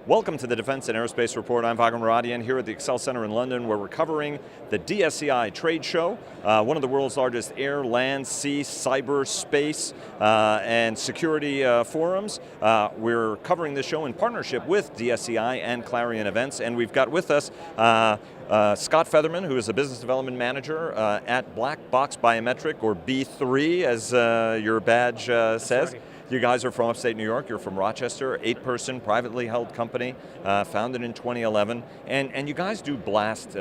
Welcome to the Defense and Aerospace Report. I'm Vago Muradian here at the Excel Center in London, where we're covering the DSEI trade show, one of the world's largest air, land, sea, cyber, space, and security forums. We're covering this show in partnership with DSEI and Clarion Events, and we've got with us Scott Featherman, who is a business development manager at BlackBox Biometrics, or B3 as your badge says. Right. You guys are from upstate New York, you're from Rochester, 8-person, privately held company, founded in 2011, and you guys do blast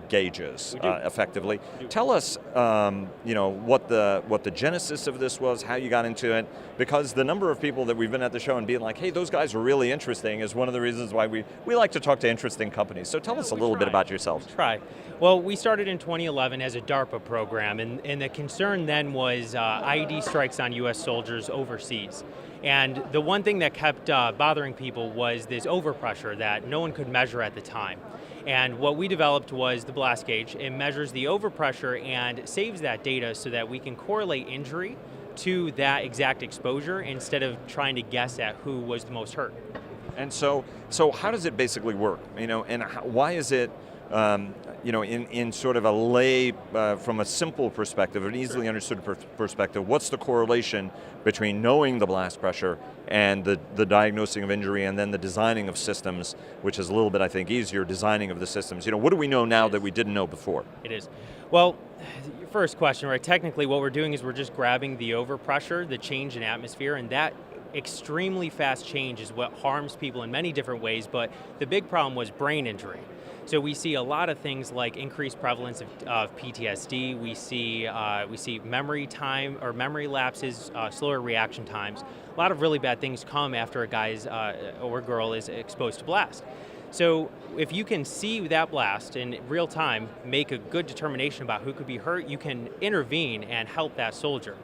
gauges, effectively. Tell us, what the genesis of this was, how you got into it, because the number of people that we've been at the show and being like, hey, those guys are really interesting, is one of the reasons why we like to talk to interesting companies. So tell us a little bit about yourselves. Try. Well, we started in 2011 as a DARPA program, and the concern then was IED strikes on US soldiers overseas. And the one thing that kept bothering people was this overpressure that no one could measure at the time. And what we developed was the blast gauge. It measures the overpressure and saves that data so that we can correlate injury to that exact exposure instead of trying to guess at who was the most hurt. And so how does it basically work? And why is it, in sort of a lay, from a simple perspective, an easily understood perspective, what's the correlation between knowing the blast pressure and the diagnosing of injury and then the designing of systems, which is a little bit, I think, easier, designing of the systems? What do we know now that we didn't know before? It is. Well, your first question, right? Technically what we're doing is we're just grabbing the overpressure, the change in atmosphere, and that extremely fast change is what harms people in many different ways, but the big problem was brain injury. So we see a lot of things like increased prevalence of PTSD. We see memory time or memory lapses, slower reaction times. A lot of really bad things come after a guy's or girl is exposed to blast. So if you can see that blast in real time, make a good determination about who could be hurt, you can intervene and help that soldier.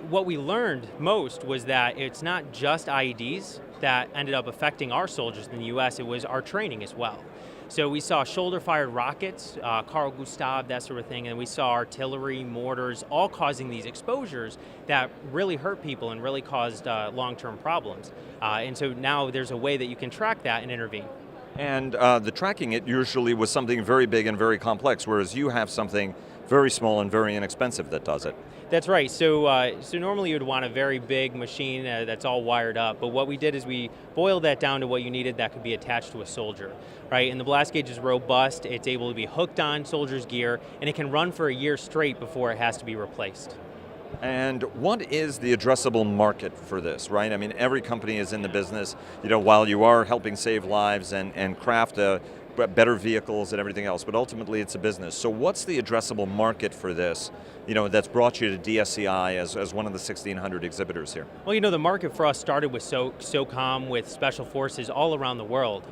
What we learned most was that it's not just IEDs that ended up affecting our soldiers in the US, it was our training as well. So we saw shoulder-fired rockets, Carl Gustav, that sort of thing, and we saw artillery, mortars, all causing these exposures that really hurt people and really caused long-term problems. And so now there's a way that you can track that and intervene. And the tracking it usually was something very big and very complex, whereas you have something very small and very inexpensive that does it. That's right. So normally you would want a very big machine that's all wired up, but what we did is we boiled that down to what you needed that could be attached to a soldier, right? And the blast gauge is robust, it's able to be hooked on soldier's gear, and it can run for a year straight before it has to be replaced. And what is the addressable market for this, right? I mean, every company is in the business, while you are helping save lives and craft better vehicles and everything else, but ultimately it's a business. So what's the addressable market for this, that's brought you to DSEI as one of the 1,600 exhibitors here? Well, the market for us started with SOCOM, with special forces all around the world.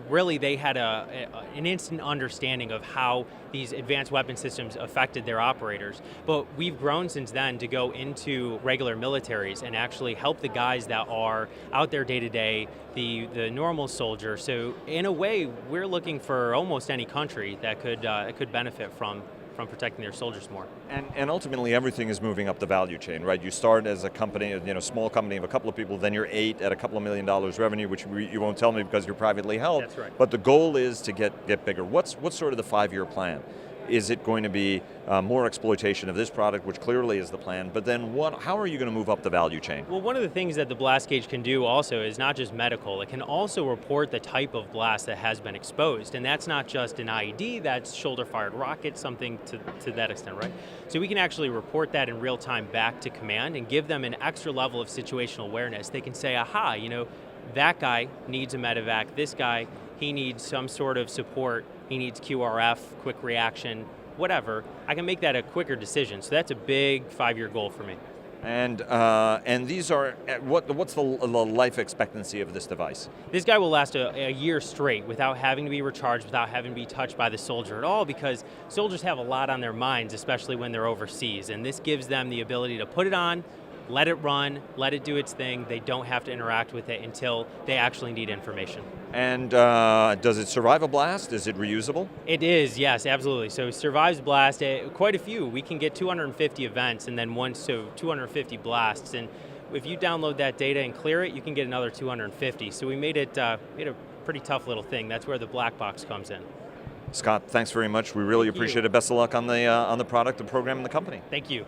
Really, they had an instant understanding of how these advanced weapon systems affected their operators. But we've grown since then to go into regular militaries and actually help the guys that are out there day to day, the normal soldier. So in a way, we're looking for almost any country that could benefit from protecting their soldiers more. And ultimately everything is moving up the value chain, right? You start as a company, small company of a couple of people, then you're 8 at a couple of $1 million revenue, which you won't tell me because you're privately held. That's right. But the goal is to get bigger. What's sort of the 5-year plan? Is it going to be more exploitation of this product, which clearly is the plan, but then how are you going to move up the value chain? Well, one of the things that the blast gauge can do also is not just medical, it can also report the type of blast that has been exposed, and that's not just an IED, that's shoulder-fired rocket, something to that extent, right? So we can actually report that in real time back to command and give them an extra level of situational awareness. They can say, aha, that guy needs a medevac, this guy, he needs some sort of support, he needs QRF, quick reaction, whatever. I can make that a quicker decision. So that's a big 5-year goal for me. And these are, what's the life expectancy of this device? This guy will last a year straight without having to be recharged, without having to be touched by the soldier at all, because soldiers have a lot on their minds, especially when they're overseas. And this gives them the ability to put it on, let it run, let it do its thing. They don't have to interact with it until they actually need information. And does it survive a blast? Is it reusable? It is, yes, absolutely. So survives blast, quite a few. We can get 250 events and then 250 blasts. And if you download that data and clear it, you can get another 250. So we made it a pretty tough little thing. That's where the black box comes in. Scott, thanks very much. We really appreciate it. Best of luck on the product, the program, and the company. Thank you.